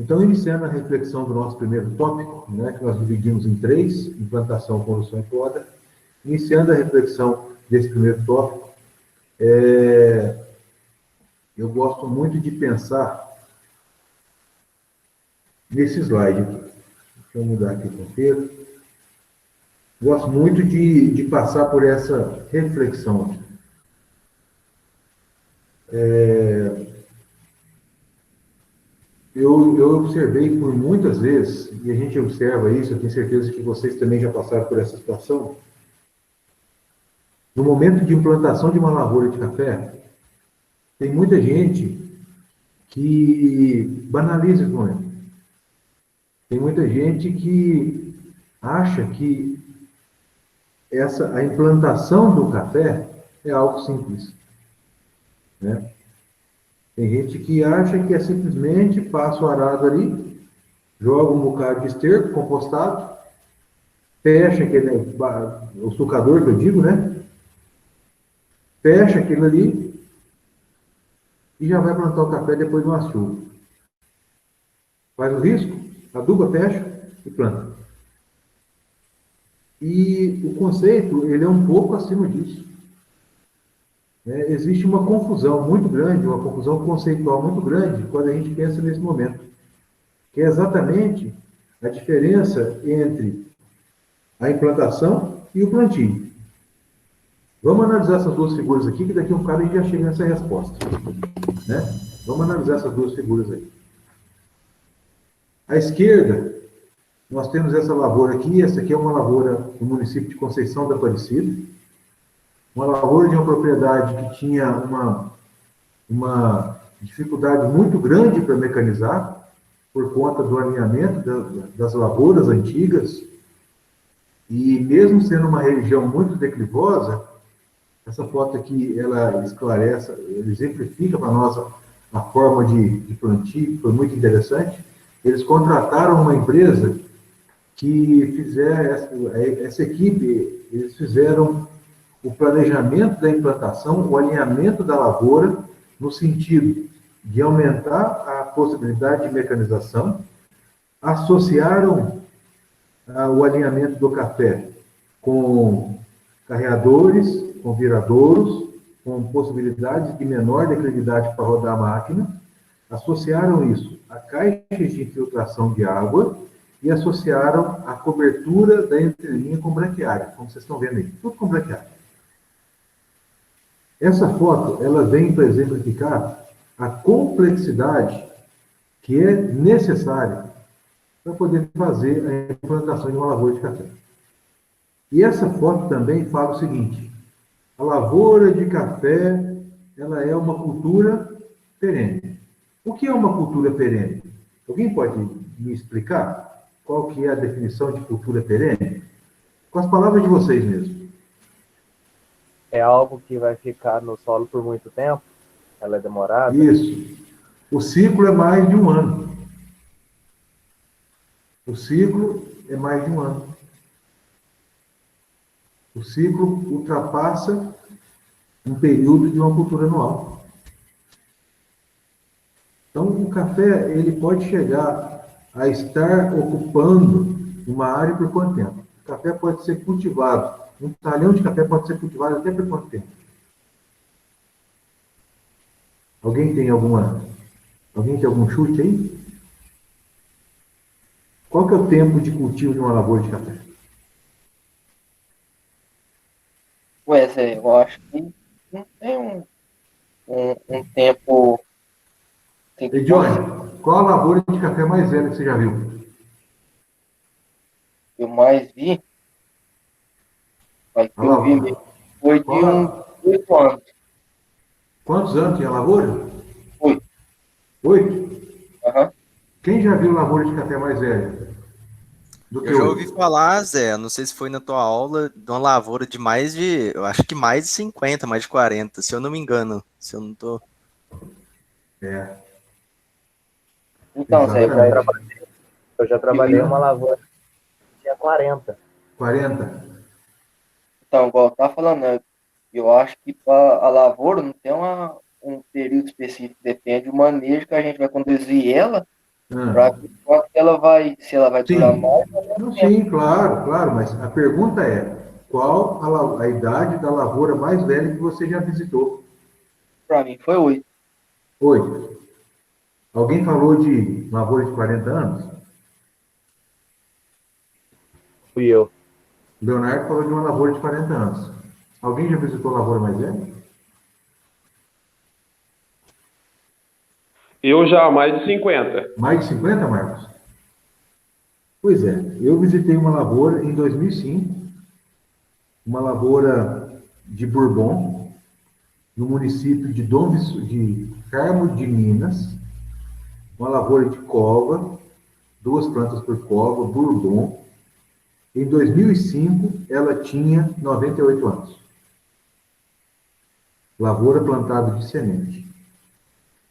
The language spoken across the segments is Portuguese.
Então, iniciando a reflexão do nosso primeiro tópico, né, que nós dividimos em três: implantação, condução e poda. Iniciando a reflexão desse primeiro tópico, eu gosto muito de pensar nesse slide aqui. Deixa eu mudar aqui o roteiro. Gosto muito de passar por essa reflexão. Eu observei por muitas vezes, e a gente observa isso, eu tenho certeza que vocês também já passaram por essa situação, no momento de implantação de uma lavoura de café, tem muita gente que banaliza esse momento. Tem muita gente que acha que a implantação do café é algo simples, né? Tem gente que acha que é simplesmente passa o arado ali, joga um bocado de esterco compostado, fecha aquele, o sucador que eu digo, né? Fecha aquilo ali e já vai plantar o café depois do chuva. Faz o risco, aduba, fecha e planta. E o conceito, ele é um pouco acima disso. Existe uma confusão muito grande, uma confusão conceitual muito grande quando a gente pensa nesse momento, que é exatamente a diferença entre a implantação e o plantio. Vamos analisar essas duas figuras aqui, que daqui a um bocado a gente já chega nessa resposta, né? Vamos analisar essas duas figuras aí. À esquerda, nós temos essa lavoura aqui. Essa aqui é uma lavoura do município de Conceição da Aparecida, uma lavoura de uma propriedade que tinha uma dificuldade muito grande para mecanizar, por conta do alinhamento das lavouras antigas, e mesmo sendo uma região muito declivosa, essa foto aqui, ela esclarece, exemplifica para nós a forma de plantio, foi muito interessante. Eles contrataram uma empresa que essa equipe, eles fizeram o planejamento da implantação, o alinhamento da lavoura, no sentido de aumentar a possibilidade de mecanização, associaram o alinhamento do café com carreadores, com viradouros, com possibilidades de menor declividade para rodar a máquina, associaram isso a caixas de infiltração de água e associaram a cobertura da entrelinha com braquiária, como vocês estão vendo aí, tudo com braquiária. Essa foto, ela vem para exemplificar a complexidade que é necessária para poder fazer a implantação de uma lavoura de café. E essa foto também fala o seguinte: a lavoura de café, ela é uma cultura perene. O que é uma cultura perene? Alguém pode me explicar qual que é a definição de cultura perene? Com as palavras de vocês mesmo. É algo que vai ficar no solo por muito tempo? Ela é demorada? Isso. O ciclo é mais de um ano. O ciclo é mais de um ano. O ciclo ultrapassa um período de uma cultura anual. Então, o café, ele pode chegar a estar ocupando uma área por quanto tempo? O café pode ser cultivado, um talhão de café pode ser cultivado até por quanto tempo? Alguém tem algum chute aí? Qual que é o tempo de cultivo de uma lavoura de café? Pois é, eu acho que não tem um tempo. Edione, qual a lavoura de café mais velha que você já viu? Eu mais vi, mas que eu vi mesmo, foi de uns 8 anos. Quantos anos tinha a lavoura? 8. 8? Uhum. Quem já viu lavoura de café mais velha? Eu já ouvi falar, Zé, não sei se foi na tua aula, de uma lavoura de eu acho que mais de 50, mais de 40, se eu não me engano, se eu não tô... Então, Zé, eu já trabalhei em uma lavoura que tinha 40. 40? Então, igual eu estava falando, né, eu acho que a lavoura não tem um período específico, depende do manejo que a gente vai conduzir ela Para ver quanto ela vai, se ela vai durar Sim. mais. Não, sim, claro, claro, mas a pergunta é, qual a idade da lavoura mais velha que você já visitou? Para mim foi 8. 8. Alguém falou de lavoura de 40 anos? Fui eu. Leonardo falou de uma lavoura de 40 anos. Alguém já visitou lavoura mais velha? Eu já há mais de 50. Mais de 50, Marcos? Pois é, eu visitei uma lavoura em 2005, uma lavoura de Bourbon, no município de Carmo de Minas, uma lavoura de cova, 2 plantas por cova, Bourbon. Em 2005, ela tinha 98 anos. Lavoura plantada de semente.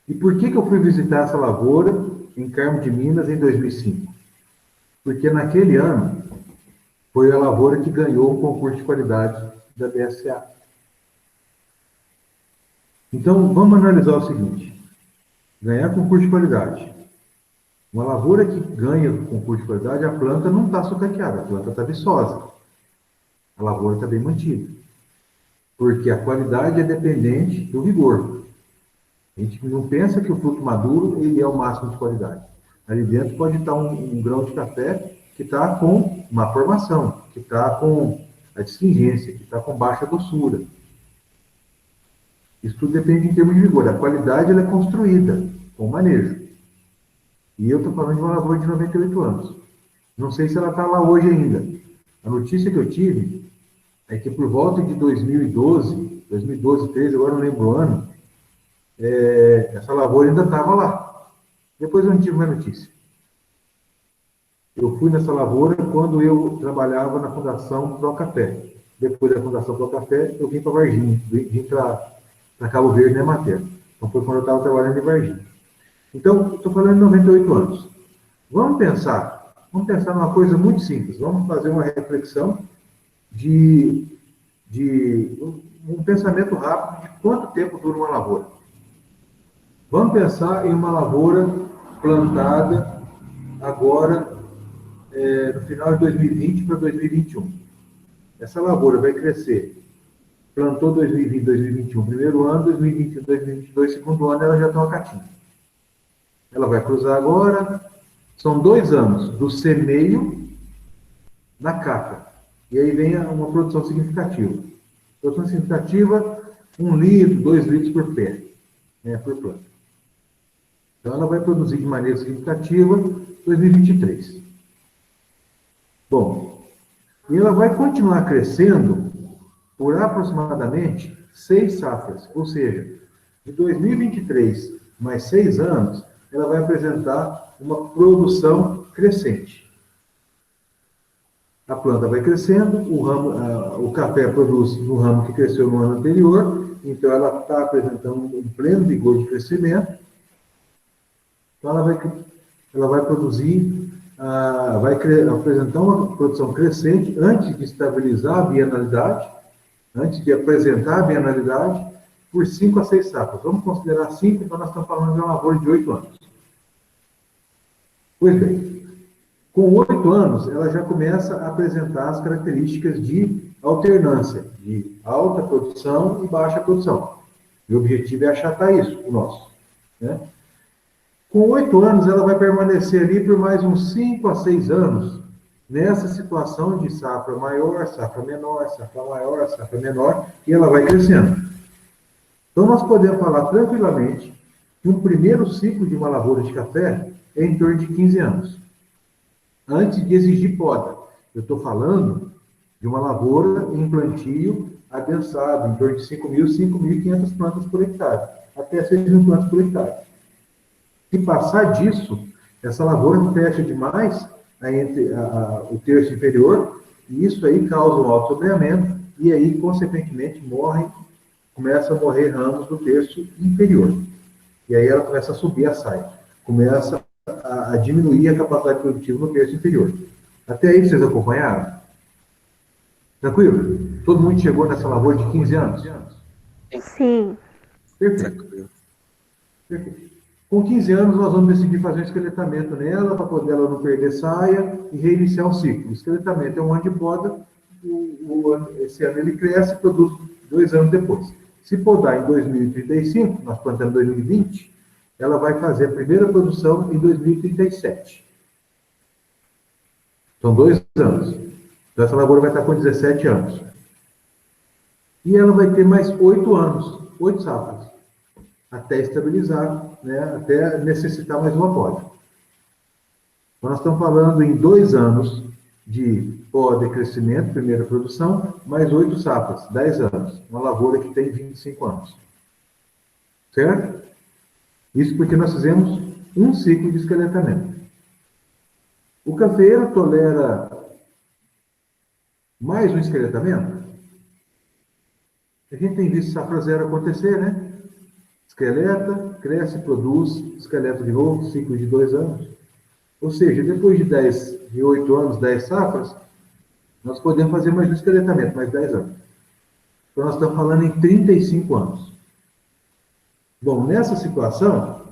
E por que eu fui visitar essa lavoura em Carmo de Minas em 2005? Porque naquele ano foi a lavoura que ganhou o concurso de qualidade da BSA. Então, vamos analisar o seguinte. Ganhar concurso de qualidade. Uma lavoura que ganha concurso de qualidade, a planta não está sucateada, a planta está viçosa. A lavoura está bem mantida. Porque a qualidade é dependente do vigor. A gente não pensa que o fruto maduro ele é o máximo de qualidade. Ali dentro pode estar um grão de café que está com má formação, que está com a astringência, que está com baixa doçura. Isso tudo depende em termos de vigor. A qualidade ela é construída com manejo. E eu estou falando de uma lavoura de 98 anos. Não sei se ela está lá hoje ainda. A notícia que eu tive é que por volta de 2012, 2013, agora não lembro o ano, essa lavoura ainda estava lá. Depois eu não tive mais notícia. Eu fui nessa lavoura quando eu trabalhava na Fundação Pro Café. Depois da Fundação Pro Café, eu vim para Varginha, vim para Cabo Verde, né, Matéria? Então foi quando eu estava trabalhando em Varginha. Então, estou falando de 98 anos. Vamos pensar numa coisa muito simples. Vamos fazer uma reflexão de um pensamento rápido de quanto tempo dura uma lavoura. Vamos pensar em uma lavoura plantada agora, no final de 2020 para 2021. Essa lavoura vai crescer. Plantou 2020, 2021, primeiro ano, 2021, 2022, segundo ano, ela já está uma catinha. Ela vai cruzar agora, são 2 anos do semeio na cata. E aí vem uma produção significativa. Produção significativa, 1 litro, 2 litros por pé, por planta. Então ela vai produzir de maneira significativa 2023. Bom, e ela vai continuar crescendo por aproximadamente 6 safras, ou seja, de 2023 mais 6 anos, ela vai apresentar uma produção crescente. A planta vai crescendo, o café produz no ramo que cresceu no ano anterior, então ela está apresentando um pleno vigor de crescimento. Então ela vai produzir, vai apresentar uma produção crescente antes de estabilizar a bienalidade, antes de apresentar a bienalidade, por 5 a 6 safras. Vamos considerar 5, então nós estamos falando de uma lavoura de 8 anos. Pois bem, com 8 anos, ela já começa a apresentar as características de alternância, de alta produção e baixa produção. E o objetivo é achatar isso, o nosso. Né? Com 8 anos, ela vai permanecer ali por mais uns 5 a 6 anos, nessa situação de safra maior, safra menor, safra maior, safra menor, e ela vai crescendo. Então, nós podemos falar tranquilamente que um primeiro ciclo de uma lavoura de café é em torno de 15 anos, antes de exigir poda. Eu estou falando de uma lavoura em plantio adensado, em torno de 5.000, 5.500 plantas por hectare, até 6.000 plantas por hectare. Se passar disso, essa lavoura fecha demais entre o terço inferior, e isso aí causa um alto sobreamento, e aí, consequentemente, começa a morrer ramos do terço inferior. E aí ela começa a subir a saia, começa a diminuir a capacidade produtiva no terço inferior. Até aí vocês acompanharam? Tranquilo? Todo mundo chegou nessa lavoura de 15 anos? Sim. Perfeito. Perfeito. Com 15 anos, nós vamos decidir fazer um esqueletamento nela, para poder ela não perder saia e reiniciar o ciclo. O esqueletamento é um ano de poda, esse ano ele cresce e produz 2 anos depois. Se podar em 2035, nós plantamos em 2020, ela vai fazer a primeira produção em 2037. São 2 anos. Então, essa lavoura vai estar com 17 anos. E ela vai ter mais 8 anos, 8 safras, até estabilizar, né, até necessitar mais uma poda. Então, nós estamos falando em 2 anos de poda e crescimento, primeira produção, mais 8 safras, 10 anos. Uma lavoura que tem 25 anos. Certo? Isso porque nós fizemos um ciclo de esqueletamento. O cafeeiro tolera mais um esqueletamento? A gente tem visto safra zero acontecer, né? Esqueleta, cresce, produz, esqueleta de novo, ciclo de 2 anos. Ou seja, depois de 8 anos, 10 safras, nós podemos fazer mais um esqueletamento, mais 10 anos. Então, nós estamos falando em 35 anos. Bom, nessa situação,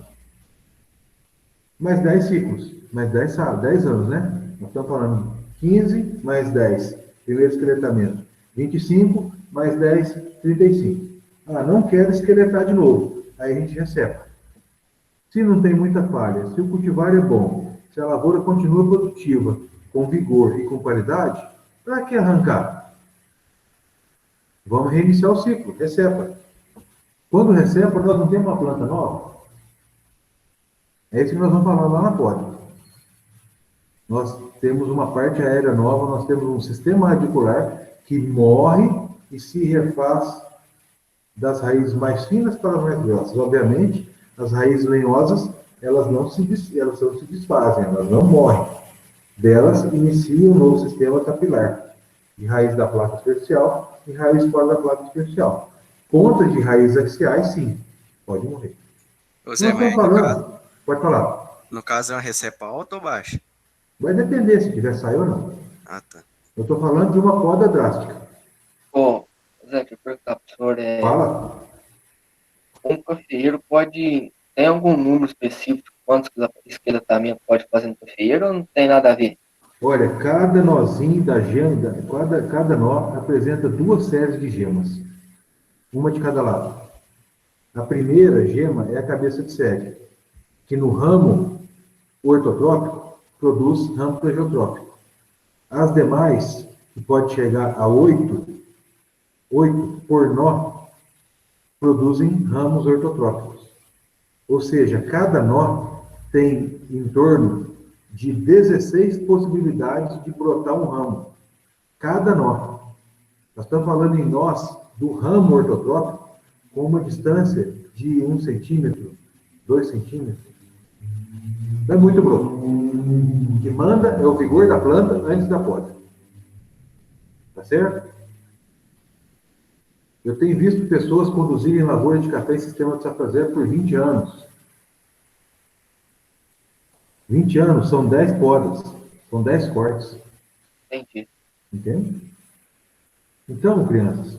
mais 10 ciclos, mais 10 anos, né? Nós estamos falando 15 mais 10, primeiro esqueletamento, 25 mais 10, 35. Ah, não quero esqueletar de novo. Aí a gente recepa. Se não tem muita falha, se o cultivar é bom, se a lavoura continua produtiva, com vigor e com qualidade, para que arrancar? Vamos reiniciar o ciclo, recepa. Quando recepa, nós não temos uma planta nova. É isso que nós vamos falar lá na poda. Nós temos uma parte aérea nova, nós temos um sistema radicular que morre e se refaz das raízes mais finas para as mais grossas. Obviamente, as raízes lenhosas, elas não se desfazem, elas não morrem. Delas inicia um novo sistema capilar, de raiz da placa superficial e raiz fora da placa superficial. Pontas de raízes axiais, sim, pode morrer. Ô Zé, mas pode falar. No caso é uma recepa alta ou baixa? Vai depender se tiver sair ou não. Ah, tá. Eu estou falando de uma poda drástica. Ô, Zé, deixa eu perguntar para o senhor, Fala. um cafeeiro pode... Tem algum número específico de quantos esqueletamento pode fazer no cafeeiro ou não tem nada a ver? Olha, cada nozinho da gema, cada nó apresenta 2 séries de gemas. Uma de cada lado. A primeira gema é a cabeça de série, que no ramo ortotrópico produz ramo plegiotrópico. As demais, que pode chegar a 8 por nó, produzem ramos ortotrópicos. Ou seja, cada nó tem em torno de 16 possibilidades de brotar um ramo. Cada nó. Nós estamos falando em nós do ramo ortotrópico com uma distância de 1 centímetro, 2 centímetros. É muito broto. O que manda é o vigor da planta antes da poda. Tá certo? Eu tenho visto pessoas conduzirem lavoura de café em sistema de safra zero por 20 anos. 20 anos, são 10 podas, são 10 cortes. Entendi. Entende? Então, crianças,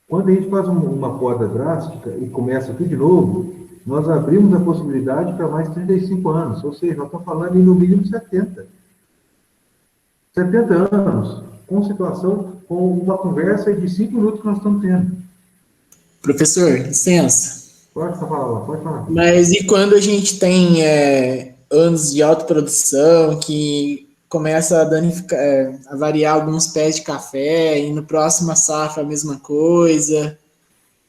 quando a gente faz uma poda drástica e começa tudo de novo, nós abrimos a possibilidade para mais 35 anos, ou seja, nós estamos falando em no mínimo 70. 70 anos, com situação, com uma conversa de 5 minutos que nós estamos tendo. Professor, licença. Pode falar, pode falar. Mas e quando a gente tem anos de autoprodução que começa a danificar, a variar alguns pés de café, e no próximo safra a mesma coisa,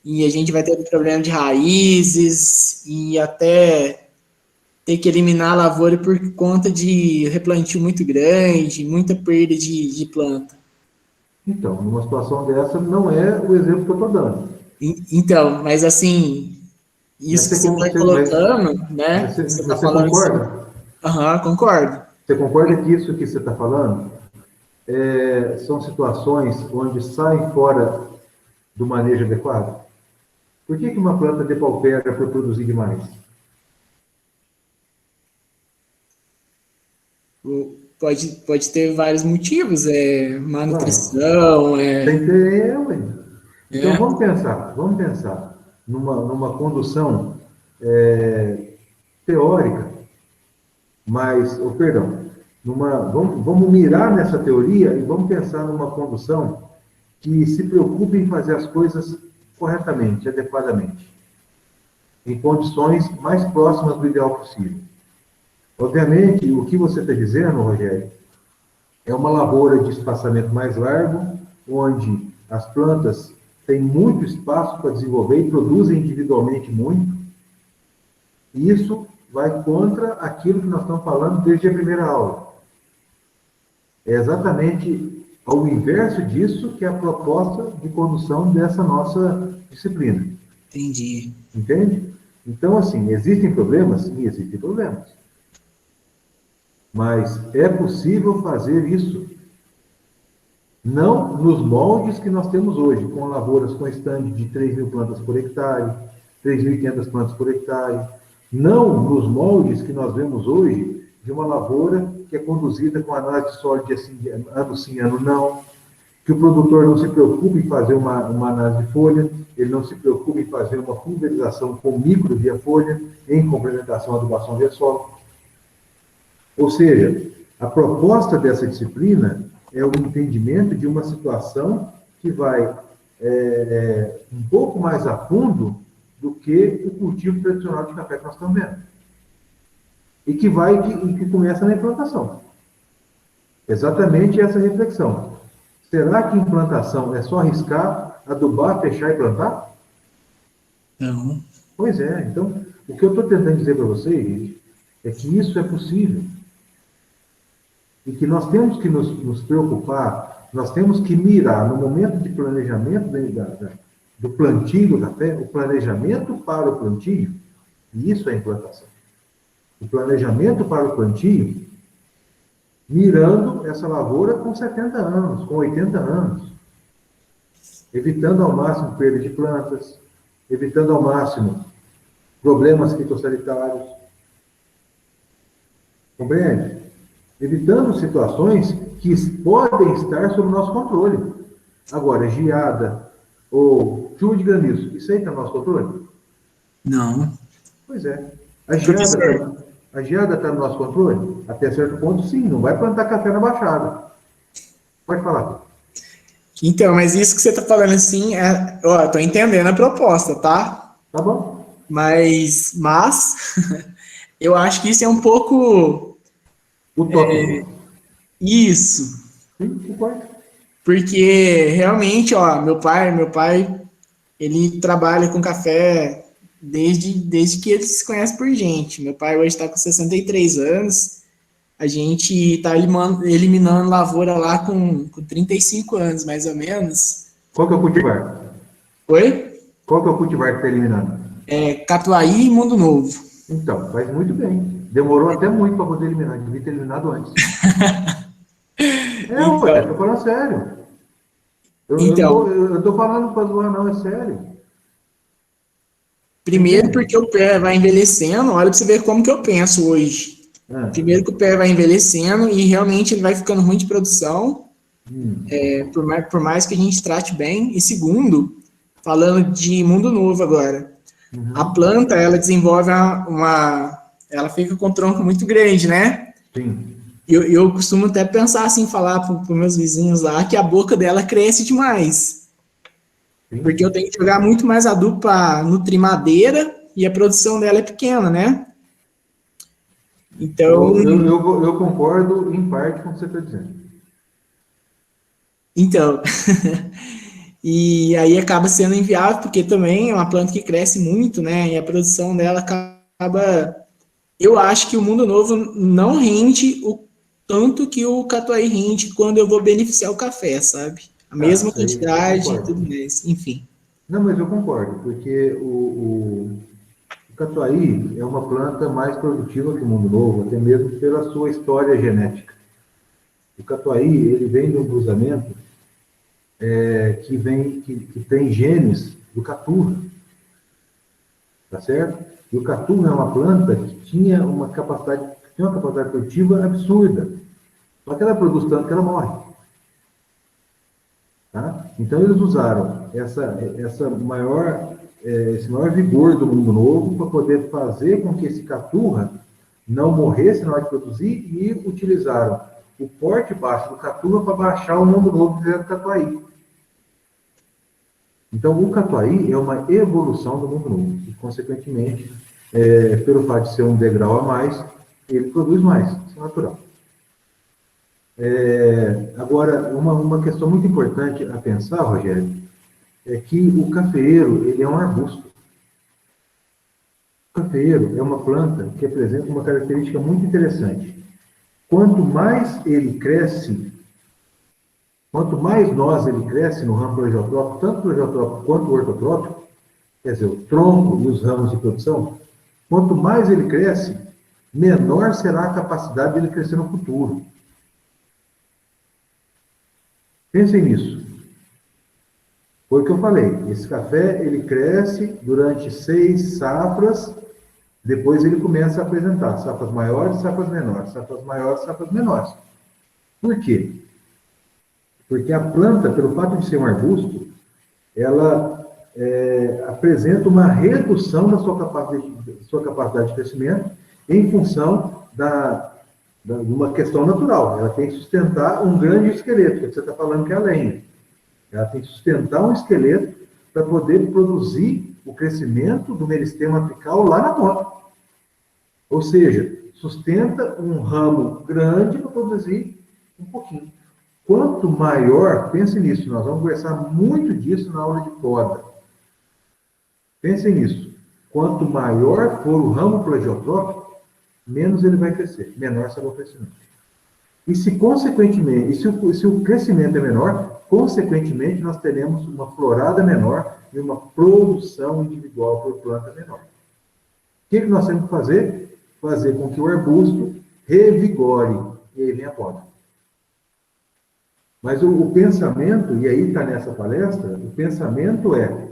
e a gente vai ter um problema de raízes, e até ter que eliminar a lavoura por conta de replantio muito grande, muita perda de planta. Então, numa situação dessa, não é o exemplo que eu estou dando. Então, mas assim, isso que você está colocando, né? Você está falando concorda? Aham, concordo. Você concorda que isso que você está falando são situações onde saem fora do manejo adequado? Por que uma planta depaupera por produzir demais? Pode ter vários motivos, má nutrição, Tem que ter, ué. Então vamos pensar numa condução teórica, mas, vamos mirar nessa teoria e vamos pensar numa condução que se preocupe em fazer as coisas corretamente, adequadamente, em condições mais próximas do ideal possível. Obviamente, o que você está dizendo, Rogério, é uma lavoura de espaçamento mais largo, onde as plantas têm muito espaço para desenvolver e produzem individualmente muito. E isso vai contra aquilo que nós estamos falando desde a primeira aula. É exatamente ao inverso disso que é a proposta de condução dessa nossa disciplina. Entendi. Entende? Então, assim, existem problemas? Sim, existem problemas. Mas é possível fazer isso. Não nos moldes que nós temos hoje, com lavouras com stand de 3.000 plantas por hectare, 3.500 plantas por hectare. Não nos moldes que nós vemos hoje de uma lavoura que é conduzida com análise de solo de assim, ano sim, ano não, que o produtor não se preocupe em fazer uma análise de folha, ele não se preocupe em fazer uma pulverização com micro via folha, em complementação à adubação via solo. Ou seja, a proposta dessa disciplina é o entendimento de uma situação que vai um pouco mais a fundo do que o cultivo tradicional de café que nós estamos vendo. E que começa na implantação. Exatamente essa reflexão. Será que implantação é só arriscar, adubar, fechar e plantar? Não. Pois é. Então, o que eu estou tentando dizer para vocês, gente, é que isso é possível. E que nós temos que nos preocupar, nós temos que mirar no momento de planejamento do plantio do café, o planejamento para o plantio, e isso é implantação. O planejamento para o plantio, mirando essa lavoura com 70 anos, com 80 anos, evitando ao máximo perda de plantas, evitando ao máximo problemas fitossanitários. Compreende? Evitando situações que podem estar sob nosso controle. Agora, geada ou chuva de granizo, isso aí está no nosso controle? Não. Pois é. A geada está no nosso controle? Até certo ponto, sim. Não vai plantar café na Baixada. Pode falar. Então, mas isso que você está falando assim, estou entendendo a proposta, tá? Tá bom. Mas eu acho que isso é um pouco... Utópico. Isso. Sim, concordo. Porque, realmente, meu pai, ele trabalha com café desde que ele se conhece por gente. Meu pai hoje está com 63 anos, a gente está eliminando lavoura lá com 35 anos, mais ou menos. Qual que é o cultivar? Oi? Qual que é o cultivar que está eliminando? Catuaí e Mundo Novo. Então, faz muito bem. Demorou até muito para poder eliminar, devia ter eliminado antes. Ué, estou falando sério. Eu não estou falando para zoar, não, é sério. Primeiro porque o pé vai envelhecendo, olha para você ver como que eu penso hoje. Primeiro que o pé vai envelhecendo e realmente ele vai ficando ruim de produção, por mais que a gente trate bem. E segundo, falando de Mundo Novo agora, a planta, ela desenvolve ela fica com um tronco muito grande, né? Sim. Eu costumo até pensar assim, falar para os meus vizinhos lá, que a boca dela cresce demais. Sim. Porque eu tenho que jogar muito mais adubo para nutrir madeira e a produção dela é pequena, né? Então... Eu concordo em parte com o que você está dizendo. Então... E aí acaba sendo inviável, porque também é uma planta que cresce muito, né? E a produção dela acaba... Eu acho que o Mundo Novo não rende o tanto que o Catuaí rende quando eu vou beneficiar o café, sabe? A mesma quantidade e tudo mais, enfim. Não, mas eu concordo, porque o Catuaí é uma planta mais produtiva que o Mundo Novo, até mesmo pela sua história genética. O Catuaí, ele vem de um cruzamento que tem genes do Caturra, tá certo? E o Caturra é uma planta que tinha uma capacidade produtiva absurda, só que ela produz tanto que ela morre. Tá? Então eles usaram essa maior esse maior vigor do mundo novo para poder fazer com que esse caturra não morresse na hora de produzir e utilizaram o porte baixo do caturra para baixar o mundo novo do Catuai. Então, o Catuai é uma evolução do mundo novo e, consequentemente, pelo fato de ser um degrau a mais, ele produz mais, isso é natural. Agora, uma questão muito importante a pensar, Rogério, é que o cafeeiro, ele é um arbusto. O cafeeiro é uma planta que apresenta uma característica muito interessante. Quanto mais ele cresce, quanto mais nós ele cresce no ramo plegiotrópico, tanto plegiotrópico quanto ortotrópico, quer dizer, o tronco e os ramos de produção, quanto mais ele cresce, menor será a capacidade dele crescer no futuro. Pensem nisso. Foi o que eu falei. Esse café, ele cresce durante 6 safras, depois ele começa a apresentar safras maiores, safras menores, safras maiores, safras menores. Por quê? Porque a planta, pelo fato de ser um arbusto, ela apresenta uma redução da sua capacidade de crescimento em função de uma questão natural. Ela tem que sustentar um grande esqueleto, que você está falando que é a lenha. Ela tem que sustentar um esqueleto para poder produzir o crescimento do meristema apical lá na ponta. Ou seja, sustenta um ramo grande para produzir um pouquinho. Quanto maior, pense nisso, nós vamos conversar muito disso na aula de poda. Pensem nisso. Quanto maior for o ramo plegiotrópico, menos ele vai crescer, menor será o crescimento. E se, consequentemente, se o crescimento é menor, consequentemente, nós teremos uma florada menor e uma produção individual por planta menor. O que nós temos que fazer? Fazer com que o arbusto revigore, e aí vem a poda. Mas o pensamento, e aí está nessa palestra, o pensamento é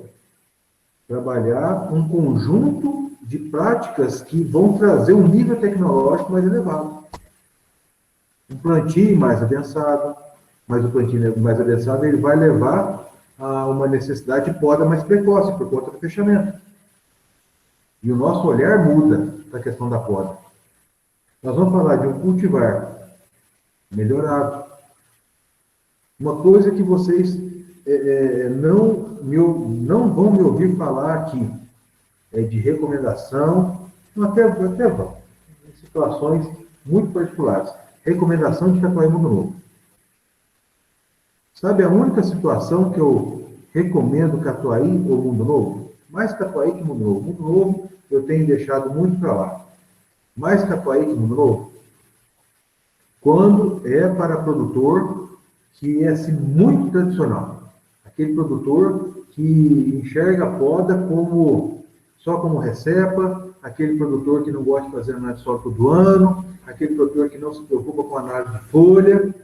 trabalhar um conjunto de práticas que vão trazer um nível tecnológico mais elevado. Um plantio mais adensado, mas o plantio mais adensado ele vai levar a uma necessidade de poda mais precoce, por conta do fechamento. E o nosso olhar muda para a questão da poda. Nós vamos falar de um cultivar melhorado. Uma coisa que vocês não vão me ouvir falar aqui é de recomendação, até vão, em situações muito particulares. Recomendação de Catuai Mundo Novo. Sabe a única situação que eu recomendo Catuai ou Mundo Novo? Mais Catuai que Mundo Novo. Mundo Novo eu tenho deixado muito para lá. Mais Catuai que Mundo Novo? Quando é para produtor que é assim, muito tradicional. Aquele produtor que enxerga a poda só como recepa, aquele produtor que não gosta de fazer análise de solo todo ano, aquele produtor que não se preocupa com análise de folha.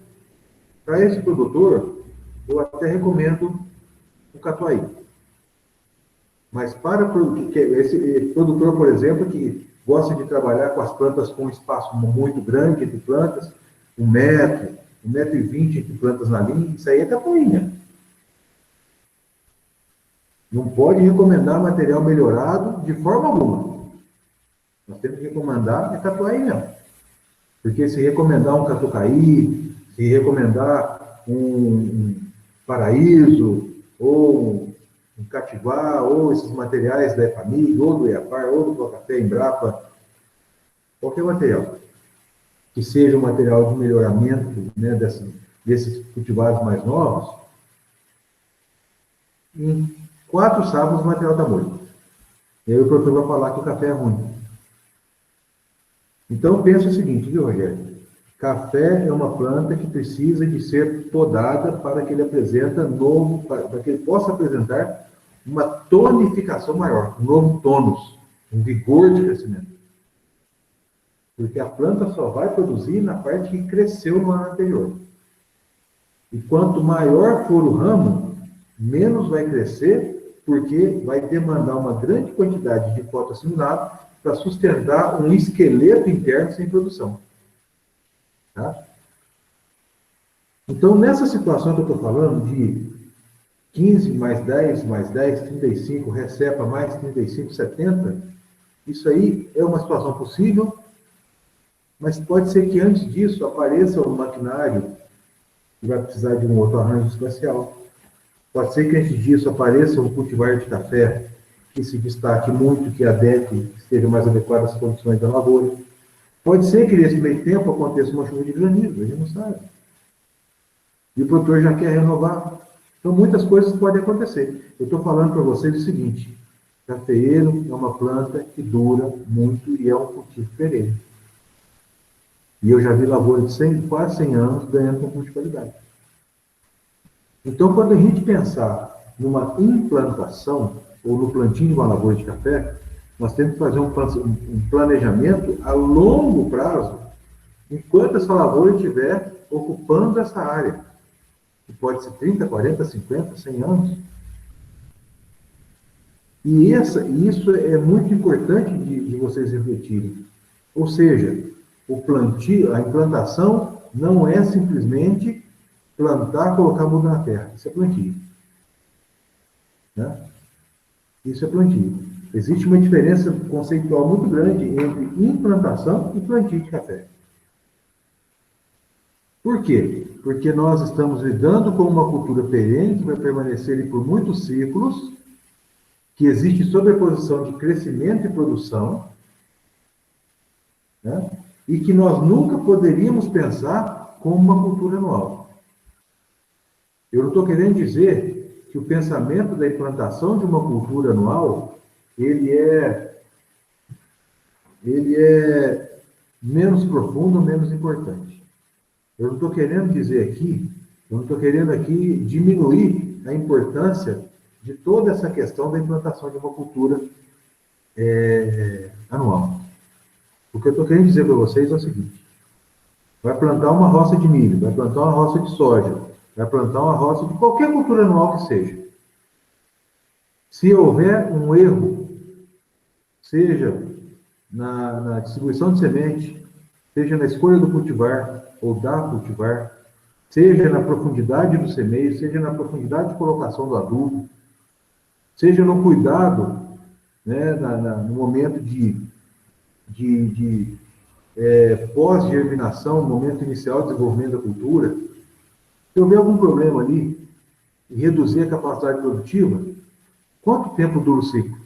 Para esse produtor, eu até recomendo o Catuai. Mas para esse produtor, por exemplo, que gosta de trabalhar com as plantas com um espaço muito grande entre plantas, 1 metro, 1,20 m entre plantas na linha, isso aí é capoinha. Não pode recomendar material melhorado de forma alguma. Nós temos que recomendar Catuai mesmo. Porque se recomendar um catucaí, se recomendar um paraíso, ou um cativar, ou esses materiais da EPAMIG, ou do EAPAR, ou do Procafé, Embrapa, qualquer material que seja um material de melhoramento, né, desses cultivares mais novos, em 4 sábados o material está morto. E aí o produtor vai falar que o café é ruim. Então pensa o seguinte, viu, Rogério? Café é uma planta que precisa de ser podada para que ele para que ele possa apresentar uma tonificação maior, um novo tônus, um vigor de crescimento. Porque a planta só vai produzir na parte que cresceu no ano anterior. E quanto maior for o ramo, menos vai crescer, porque vai demandar uma grande quantidade de fotossimulado para sustentar um esqueleto interno sem produção. Tá? Então, nessa situação que eu estou falando, de 15 mais 10 mais 10, 35, recepa mais 35, 70, isso aí é uma situação possível, mas pode ser que antes disso apareça um maquinário que vai precisar de um outro arranjo especial. Pode ser que antes disso apareça um cultivar de café que se destaque muito, que adeque, que esteja mais adequado às condições da lavoura. Pode ser que nesse meio tempo aconteça uma chuva de granizo, a gente não sabe. E o produtor já quer renovar. Então, muitas coisas podem acontecer. Eu estou falando para vocês o seguinte: cafeeiro é uma planta que dura muito e é um cultivo perene. E eu já vi lavoura de quase 100 anos ganhando concurso de qualidade. Então, quando a gente pensar numa implantação ou no plantio de uma lavoura de café, nós temos que fazer um planejamento a longo prazo, enquanto essa lavoura estiver ocupando essa área, que pode ser 30, 40, 50, 100 anos. E isso é muito importante de vocês refletirem. Ou seja, o plantio, a implantação não é simplesmente plantar, colocar muda na terra. Isso é plantio. Né? Isso é plantio. Existe uma diferença conceitual muito grande entre implantação e plantio de café. Por quê? Porque nós estamos lidando com uma cultura perene que vai permanecer ali por muitos ciclos, que existe sobreposição de crescimento e produção, né? E que nós nunca poderíamos pensar como uma cultura anual. Eu não estou querendo dizer que o pensamento da implantação de uma cultura anual ele é menos profundo, menos importante. Eu não estou querendo dizer aqui, eu não estou querendo aqui diminuir a importância de toda essa questão da implantação de uma cultura anual. O que eu estou querendo dizer para vocês é o seguinte: vai plantar uma roça de milho, vai plantar uma roça de soja, vai plantar uma roça de qualquer cultura anual que seja. Se houver um erro, seja na distribuição de semente, seja na escolha do cultivar ou da cultivar, seja na profundidade do semeio, seja na profundidade de colocação do adubo, seja no cuidado, né, no momento de pós-germinação, momento inicial de desenvolvimento da cultura. Se houver algum problema ali e reduzir a capacidade produtiva, quanto tempo dura o ciclo?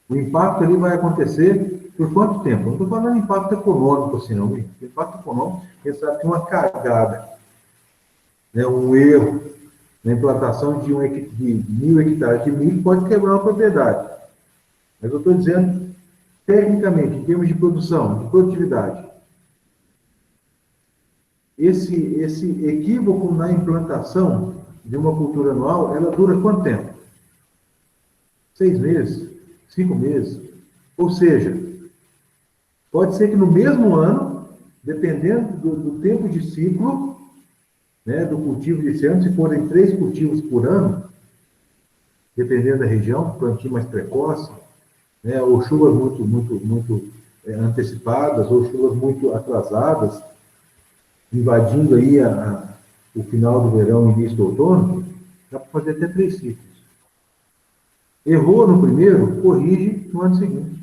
O impacto ali vai acontecer por quanto tempo? Não estou falando de impacto econômico assim, não. O impacto econômico, ele sabe que uma cagada, né, um erro na implantação de 1.000 hectares de milho pode quebrar uma propriedade. Mas eu estou dizendo, tecnicamente, em termos de produção, de produtividade, esse equívoco na implantação de uma cultura anual, ela dura quanto tempo? 6 meses? 5 meses? Ou seja, pode ser que no mesmo ano, dependendo do tempo de ciclo, né, do cultivo desse ano, se forem 3 cultivos por ano, dependendo da região, plantio mais precoce, né, ou chuvas muito antecipadas, ou chuvas muito atrasadas, invadindo aí o final do verão e início do outono, dá para fazer até 3 ciclos. Errou no primeiro, corrige no ano seguinte.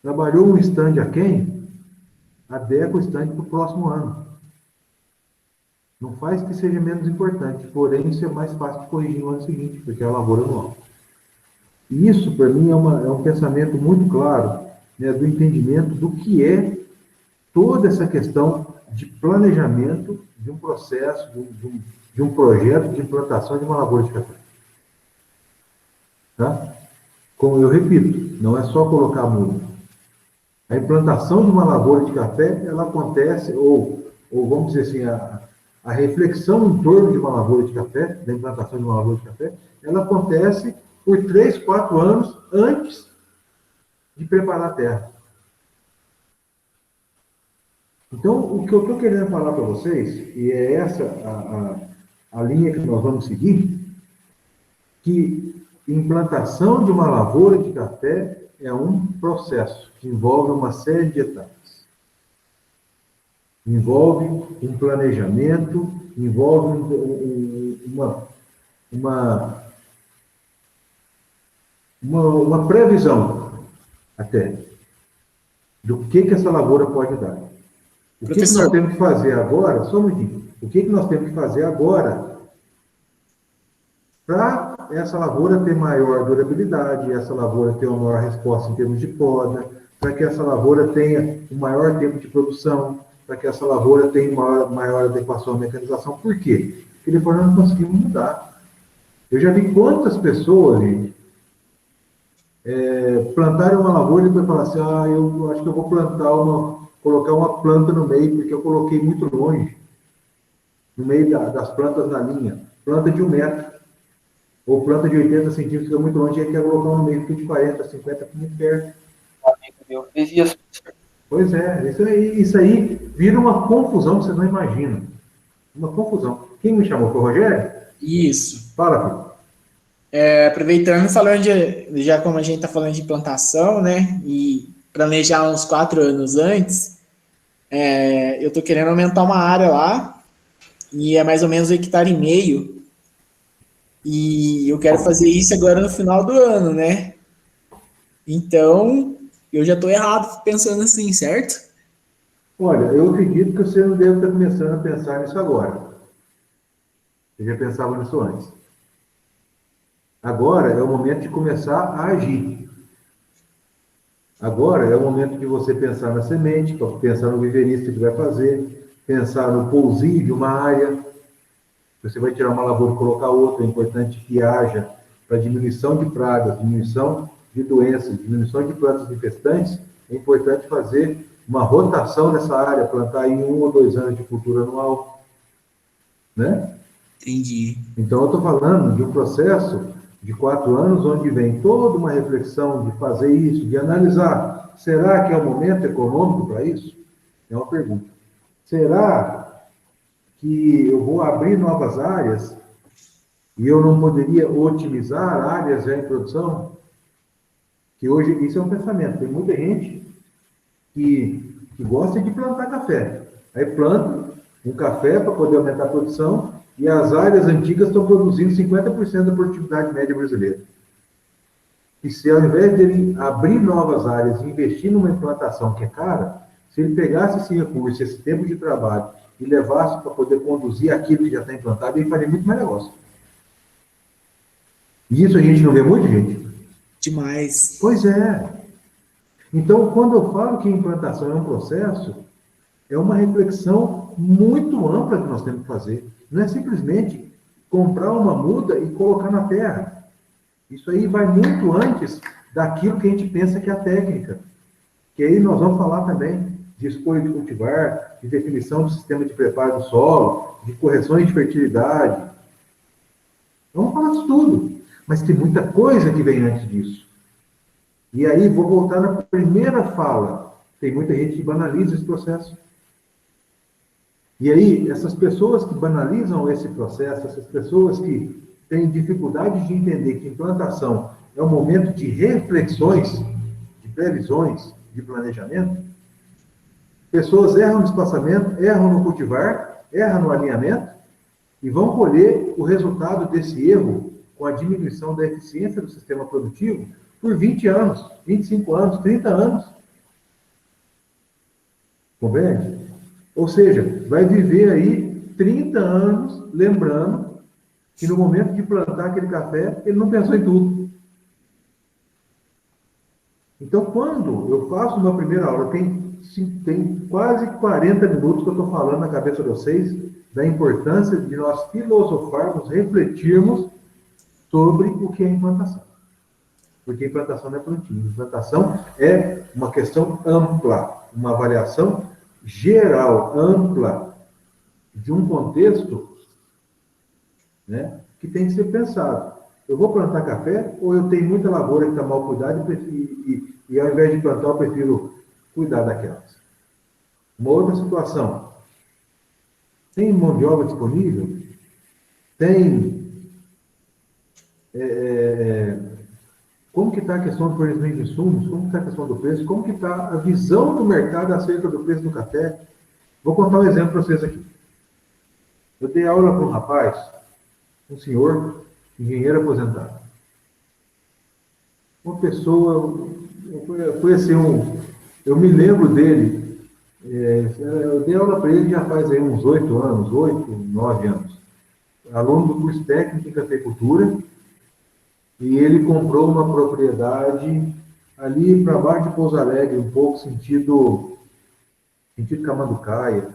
Trabalhou um stand aquém, adequa o stand para o próximo ano. Não faz que seja menos importante, porém isso é mais fácil de corrigir no ano seguinte, porque é a lavoura anual. E isso, para mim, é um pensamento muito claro, né, do entendimento do que é toda essa questão de planejamento de um processo, de um projeto de implantação de uma lavoura de café. Tá? Como eu repito, não é só colocar muda. A implantação de uma lavoura de café, ela acontece, ou vamos dizer assim, a reflexão em torno de uma lavoura de café, da implantação de uma lavoura de café, ela acontece por 3, 4 anos antes de preparar a terra. Então, o que eu estou querendo falar para vocês, e é essa a linha que nós vamos seguir, que implantação de uma lavoura de café é um processo que envolve uma série de etapas. Envolve um planejamento, envolve uma previsão até do que essa lavoura pode dar. O que nós temos que fazer agora, só um minutinho, o que nós temos que fazer agora para essa lavoura ter maior durabilidade, essa lavoura ter uma maior resposta em termos de poda, para que essa lavoura tenha um maior tempo de produção, para que essa lavoura tenha maior adequação à mecanização. Por quê? Porque depois nós não conseguimos mudar. Eu já vi quantas pessoas, gente, plantarem uma lavoura e depois falar assim, eu acho que eu vou colocar uma planta no meio, porque eu coloquei muito longe, no meio das plantas na linha, planta de 1 metro, ou planta de 80 centímetros, que é muito longe, e aí quer colocar um no meio de 40, 50, muito perto. Eu fiz isso. Pois é, isso aí vira uma confusão que vocês não imaginam. Uma confusão. Quem me chamou foi o Rogério? Isso. Fala, filho. Aproveitando, falando já como a gente está falando de plantação, né, e planejar uns 4 anos antes, eu estou querendo aumentar uma área lá, e é mais ou menos 1,5 hectares, e eu quero fazer isso agora no final do ano, né? Então, eu já estou errado pensando assim, certo? Olha, eu acredito que você não deve estar começando a pensar nisso agora. Você já pensava nisso antes. Agora é o momento de começar a agir. Agora é o momento de você pensar na semente, pensar no viverista que vai fazer, pensar no pousio de uma área. Você vai tirar uma lavoura e colocar outra. É importante que haja para diminuição de pragas, diminuição de doenças, diminuição de plantas infestantes. É importante fazer uma rotação nessa área, plantar em 1 ou 2 anos de cultura anual. Né? Entendi. Então, eu estou falando de um processo de 4 anos, onde vem toda uma reflexão de fazer isso, de analisar. Será que é o momento econômico para isso? É uma pergunta. Será que eu vou abrir novas áreas e eu não poderia otimizar áreas já em produção? Que hoje, isso é um pensamento. Tem muita gente que gosta de plantar café. Aí planta um café para poder aumentar a produção, e as áreas antigas estão produzindo 50% da produtividade média brasileira. E se ao invés de ele abrir novas áreas e investir numa implantação que é cara, se ele pegasse esse recurso, esse tempo de trabalho, e levasse para poder conduzir aquilo que já está implantado, ele faria muito mais negócio. E isso a gente não vê muito, gente? Demais. Pois é. Então, quando eu falo que a implantação é um processo, é uma reflexão muito ampla que nós temos que fazer. Não é simplesmente comprar uma muda e colocar na terra. Isso aí vai muito antes daquilo que a gente pensa que é a técnica. Que aí nós vamos falar também de escolha de cultivar, de definição do sistema de preparo do solo, de correções de fertilidade. Vamos falar disso tudo. Mas tem muita coisa que vem antes disso. E aí, vou voltar na primeira fala. Tem muita gente que banaliza esse processo. E aí, essas pessoas que banalizam esse processo, essas pessoas que têm dificuldade de entender que implantação é um momento de reflexões, de previsões, de planejamento, pessoas erram no espaçamento, erram no cultivar, erram no alinhamento e vão colher o resultado desse erro com a diminuição da eficiência do sistema produtivo por 20 anos, 25 anos, 30 anos. Compreende? Ou seja, vai viver aí 30 anos lembrando que no momento de plantar aquele café, ele não pensou em tudo. Então, quando eu faço uma primeira aula, tem quase 40 minutos que eu estou falando na cabeça de vocês da importância de nós filosofarmos, refletirmos sobre o que é implantação. Porque implantação não é plantio. Implantação é uma questão ampla, uma avaliação geral, ampla, de um contexto, né, que tem que ser pensado. Eu vou plantar café ou eu tenho muita lavoura que está mal cuidada e ao invés de plantar eu prefiro cuidar daquelas? Uma outra situação. Tem mão de obra disponível? Tem... como que está a questão do fornecimento de insumos? Como que está a questão do preço? Como que está a visão do mercado acerca do preço do café? Vou contar um exemplo para vocês aqui. Eu dei aula para um rapaz, um senhor, engenheiro aposentado. Uma pessoa, foi assim, eu me lembro dele, eu dei aula para ele já faz aí uns 8 anos, 8, 9 anos. Aluno do curso técnico em cafeicultura, e ele comprou uma propriedade ali para baixo de Pouso Alegre, um pouco sentido Camanducaia,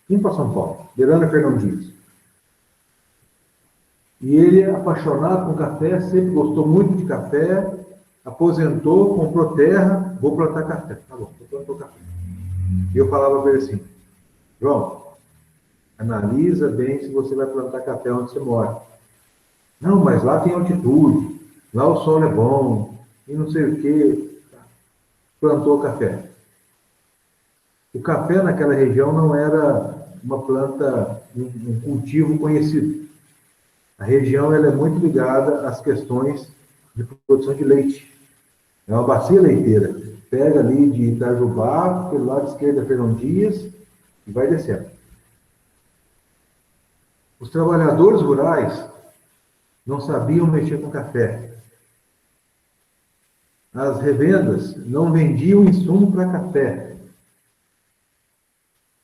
indo para São Paulo, beirando a Fernão Dias. E ele é apaixonado com café, sempre gostou muito de café, aposentou, comprou terra, vou plantar café. Tá bom, vou plantar café. E eu falava para ele assim, João, analisa bem se você vai plantar café onde você mora. Não, mas lá tem altitude, lá o solo é bom, e não sei o quê. Plantou café. O café naquela região não era uma planta, um cultivo conhecido. A região ela é muito ligada às questões de produção de leite. É uma bacia leiteira. Pega ali de Itajubá, pelo lado esquerdo da Fernão Dias, e vai descendo. Os trabalhadores rurais não sabiam mexer com café. As revendas não vendiam insumo para café.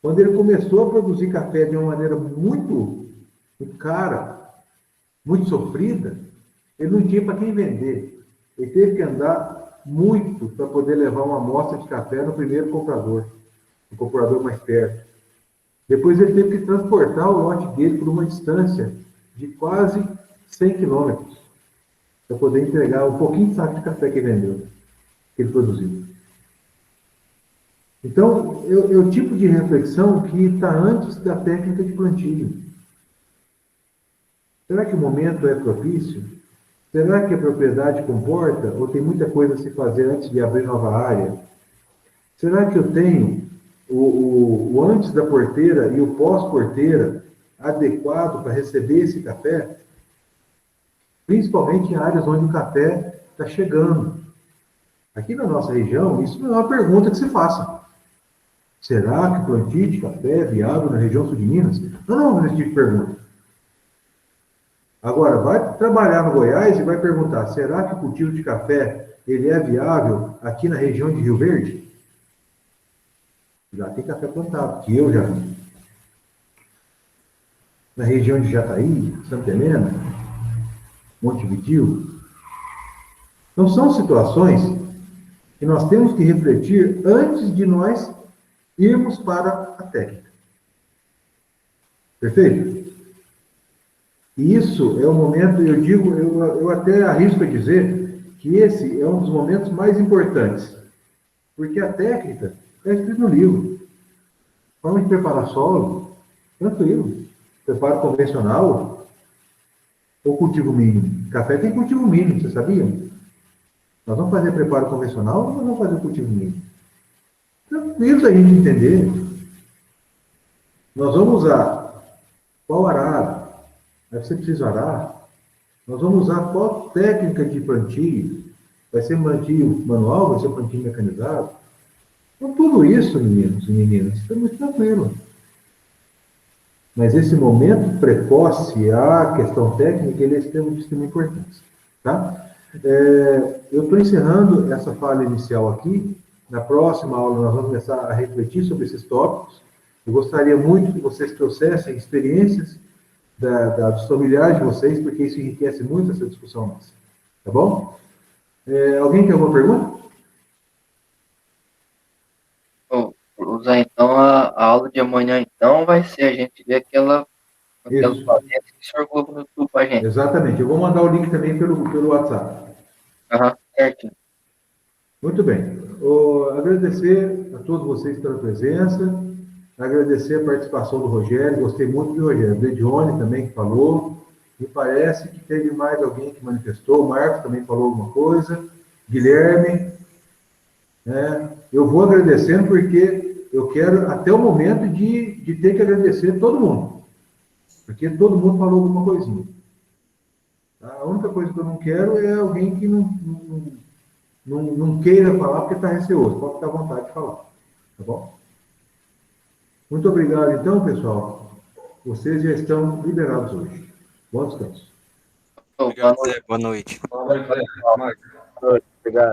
Quando ele começou a produzir café de uma maneira muito cara, muito sofrida, ele não tinha para quem vender. Ele teve que andar muito para poder levar uma amostra de café no primeiro comprador, o comprador mais perto. Depois ele teve que transportar o lote dele por uma distância de quase 100 quilômetros para poder entregar um pouquinho de saco de café que ele vendeu, que ele produziu. Então, é o tipo de reflexão que está antes da técnica de plantio. Será que o momento é propício? Será que a propriedade comporta ou tem muita coisa a se fazer antes de abrir nova área? Será que eu tenho o antes da porteira e o pós-porteira adequado para receber esse café? Principalmente em áreas onde o café está chegando. Aqui na nossa região, isso não é uma pergunta que se faça. Será que o plantio de café é viável na região sul de Minas? Não é esse tipo de pergunta. Agora, vai trabalhar no Goiás e vai perguntar, será que o cultivo de café ele é viável aqui na região de Rio Verde? Já tem café plantado, que eu já vi. Na região de Jataí, Santa Helena, Montevidéu. Então, são situações que nós temos que refletir antes de nós irmos para a técnica. Perfeito? E isso é o momento, eu até arrisco a dizer que esse é um dos momentos mais importantes. Porque a técnica está escrita no livro. Forma de preparar solo, tranquilo. Preparo convencional ou cultivo mínimo. Café tem cultivo mínimo, vocês sabiam? Nós vamos fazer preparo convencional ou nós vamos fazer cultivo mínimo? Tranquilo da gente entender. Nós vamos usar qual arado? Aí você precisa arar. Nós vamos usar qual técnica de plantio? Vai ser plantio manual? Vai ser plantio mecanizado? Então, tudo isso, meninos e meninas, está muito tranquilo. Mas esse momento precoce, a questão técnica, ele é de extrema importância. Tá? Eu estou encerrando essa fala inicial aqui. Na próxima aula, nós vamos começar a refletir sobre esses tópicos. Eu gostaria muito que vocês trouxessem experiências dos familiares de vocês, porque isso enriquece muito essa discussão nossa. Tá bom? Alguém tem alguma pergunta? Usar então a aula de amanhã, então, vai ser a gente ver aquelas patentes que o senhor colocou no YouTube para a gente. Exatamente. Eu vou mandar o link também pelo WhatsApp. Certo. Muito bem. Agradecer a todos vocês pela presença, agradecer a participação do Rogério, gostei muito do Rogério, do Edione também que falou, me parece que teve mais alguém que manifestou, o Marcos também falou alguma coisa, Guilherme, eu vou agradecendo porque eu quero até o momento de ter que agradecer todo mundo, porque todo mundo falou alguma coisinha. A única coisa que eu não quero é alguém que não queira falar porque está receoso. Pode ficar à vontade de falar. Tá bom? Muito obrigado, então, pessoal. Vocês já estão liberados hoje. Bom descanso. Ô, Obrigado, Zé. Boa noite. Obrigado.